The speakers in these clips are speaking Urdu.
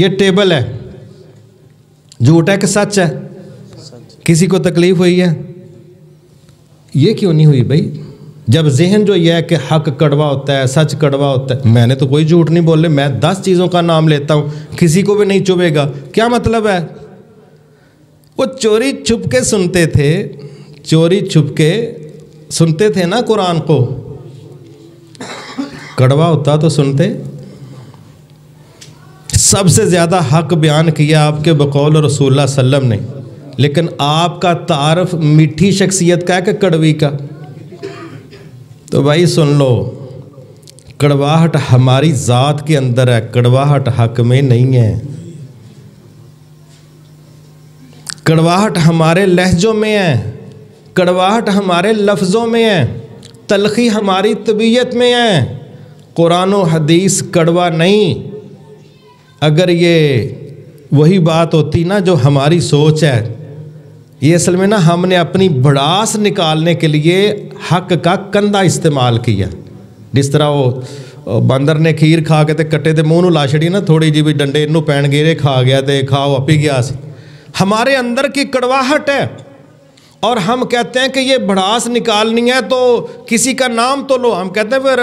یہ ٹیبل ہے، جھوٹ ہے کہ سچ ہے؟ کسی کو تکلیف ہوئی ہے؟ یہ کیوں نہیں ہوئی بھائی؟ جب ذہن جو یہ ہے کہ حق کڑوا ہوتا ہے، سچ کڑوا ہوتا ہے، میں نے تو کوئی جھوٹ نہیں بولے، میں 10 چیزوں کا نام لیتا ہوں، کسی کو بھی نہیں چبھے گا، کیا مطلب ہے؟ وہ چوری چھپ کے سنتے تھے، چوری چھپ کے سنتے تھے نا قرآن کو، کڑوا ہوتا تو سنتے؟ سب سے زیادہ حق بیان کیا آپ کے بقول رسول اللہ صلی اللہ علیہ وسلم نے، لیکن آپ کا تعارف میٹھی شخصیت کا ہے کہ کڑوی کا؟ تو بھائی سن لو، کڑواہٹ ہماری ذات کے اندر ہے، کڑواہٹ حق میں نہیں ہے، کڑواہٹ ہمارے لہجوں میں ہے، کڑواہٹ ہمارے لفظوں میں ہے، تلخی ہماری طبیعت میں ہے، قرآن و حدیث کڑوا نہیں۔ اگر یہ وہی بات ہوتی نا جو ہماری سوچ ہے، یہ اصل میں نا ہم نے اپنی بھڑاس نکالنے کے لیے حق کا کندھا استعمال کیا، جس طرح وہ بندر نے کھیر کھا کے تے کٹے تے منہ نو لا چھڑی نا، تھوڑی جی بھی ڈنڈے انہوں پین گیرے کھا گیا تے کھاؤ اپی گیا سی۔ ہمارے اندر کی کڑواہٹ ہے، اور ہم کہتے ہیں کہ یہ بھڑاس نکالنی ہے تو کسی کا نام تو لو، ہم کہتے ہیں پھر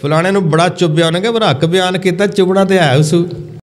فلانے نو بڑا چب بیان ہے کہ حق بیان کیتا، چبنا تے ہے اس